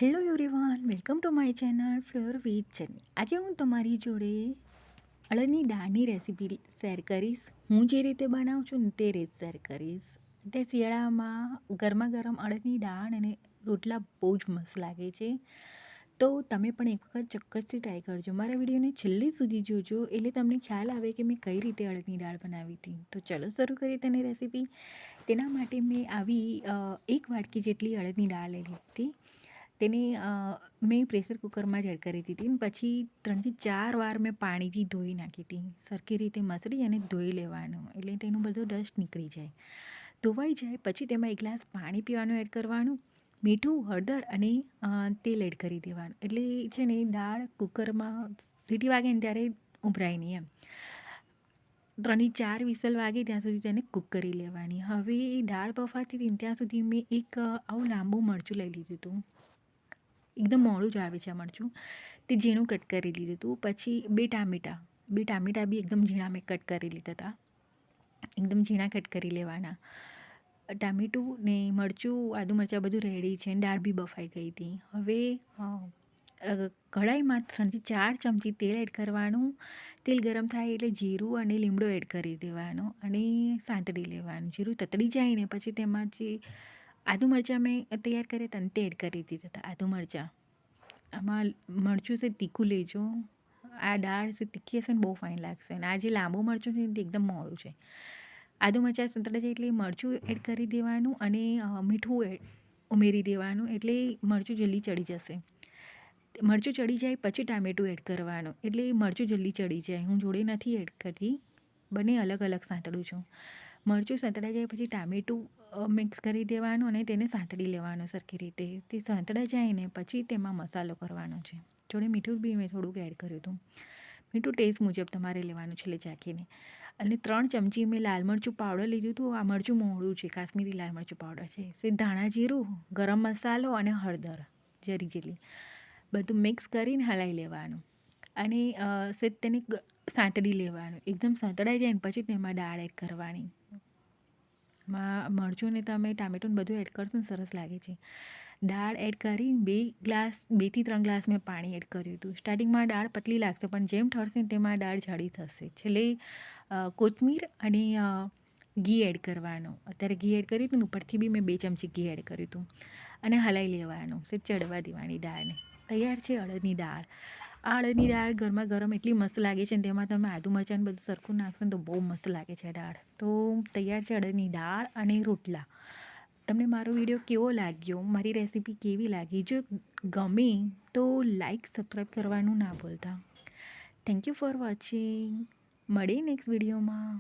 Hello everyone, welcome to my channel ફ્યોર with channel. આજે હું તમારી જોડે અડદની દાળની રેસીપી શેર કરીશ. હું જે રીતે બનાવું છું ને તે રીત શેર કરીશ. તે શિયાળામાં ગરમા ગરમ અડદની દાળ અને રોટલા બહુ જ મસ્ત લાગે છે. તો તમે પણ એક વખત ચોક્કસથી ટ્રાય કરજો. મારા વિડીયોને છેલ્લે સુધી જોજો એટલે તમને ખ્યાલ આવે કે મેં કઈ રીતે અડદની દાળ બનાવી હતી. તો ચલો શરૂ કરીએ તેની રેસીપી. તેના માટે મેં આવી 1 વાટકી જેટલી અડદની દાળ લઈ લીધી. તેને મેં પ્રેશર કુકરમાં જ એડ કરી દીધી ને પછી 3થી 4 વાર મેં પાણીથી ધોઈ નાખી હતી. સરખી રીતે મસળી અને ધોઈ લેવાનું એટલે તેનું બધું ડસ્ટ નીકળી જાય. ધોવાઈ જાય પછી તેમાં 1 ગ્લાસ પાણી પીવાનું એડ કરવાનું, મીઠું, હળદર અને તેલ એડ કરી દેવાનું. એટલે છે ને દાળ કુકરમાં સીટી વાગે ને ત્યારે ઉભરાય નહીં એમ. 3થી 4 વિસલ વાગે ત્યાં સુધી તેને કૂક કરી લેવાની. હવે દાળ બફાતી હતી ત્યાં સુધી મેં એક આવું લાંબુ મરચું લઈ લીધું હતું. એકદમ મોડું જ આવે છે આ મરચું. તે ઝીણું કટ કરી લીધું હતું. પછી 2 ટામેટાં બી એકદમ ઝીણા મેં કટ કરી લીધા હતા. એકદમ ઝીણા કટ કરી લેવાના. ટામેટું ને મરચું, આદુ મરચાં બધું રેડી છે અને દાળ બી બફાઈ ગઈ હતી. હવે કઢાઈમાં 3થી 4 ચમચી તેલ એડ કરવાનું. તેલ ગરમ થાય એટલે જીરું અને લીમડો એડ કરી દેવાનો અને સાંતળી લેવાનું. જીરું તતડી જાય ને પછી તેમાં જે આદુ મરચાં મેં તૈયાર કર્યા હતા ને તે એડ કરી દીધા હતા. આદુ મરચાં આમાં મરચું છે તીખું લેજો. આ દાળ છે તીખી હશે ને બહુ ફાઇન લાગશે. અને આ જે લાંબુ મરચું છે તે એકદમ મોડું છે. આદુ મરચાં સંતળાઈ જાય એટલે મરચું એડ કરી દેવાનું અને મીઠું ઉમેરી દેવાનું એટલે મરચું જલ્દી ચડી જશે. મરચું ચડી જાય પછી ટામેટું એડ કરવાનું એટલે મરચું જલ્દી ચડી જાય. હું જોડે નથી એડ કરતી, બંને અલગ અલગ સાંતળું છું. મરચું સાંતળાઈ જાય પછી ટામેટું મિક્સ કરી દેવાનું અને તેને સાંતળી લેવાનું સરખી રીતે. તે સાંતળાઈ જાય ને પછી તેમાં મસાલો કરવાનો છે. જોડે મીઠું બી મેં થોડુંક એડ કર્યું હતું. મીઠું ટેસ્ટ મુજબ તમારે લેવાનું છેલ્લે ચાખીને. અને 3 ચમચી મેં લાલ મરચું પાવડર લીધું હતું. આ મરચું મોળું છે, કાશ્મીરી લાલ મરચું પાવડર છે. ધાણા જીરું, ગરમ મસાલો અને હળદર જરી જેટલી બધું મિક્સ કરીને હલાવી લેવાનું અને સેજ તેને સાંતળી લેવાનું. એકદમ સાંતળાઈ જાય ને પછી તેમાં દાળ એડ કરવાની. મરચું ને તમે ટામેટું બધું એડ કરશો ને સરસ લાગે છે. દાળ એડ કરી 2 થી 3 ગ્લાસ મેં પાણી એડ કર્યું હતું. સ્ટાર્ટિંગમાં દાળ પતલી લાગશે પણ જેમ ઠરશે ને તેમાં દાળ જાડી થશે. છેલ્લે કોથમીર અને ઘી એડ કરવાનું. અત્યારે ઘી એડ કર્યું હતું ને ઉપરથી બી મેં 2 ચમચી ઘી એડ કર્યું હતું અને હલાવી લેવાનું. સેજ ચડવા દેવાની દાળને. તૈયાર છે અડદની દાળ. આ અડદની દાળ ગરમા ગરમ એટલી મસ્ત લાગે છે ને તેમાં તમે આદુ મરચાં બધું સરખું નાખશો ને તો બહુ મસ્ત લાગે છે દાળ. તો તૈયાર છે અડદની દાળ અને રોટલા. તમને મારો વિડીયો કેવો લાગ્યો, મારી રેસીપી કેવી લાગી? જો ગમે તો લાઈક સબસ્ક્રાઈબ કરવાનું ના ભૂલતા. Thank you for watching. મળીએ નેક્સ્ટ વિડીયોમાં.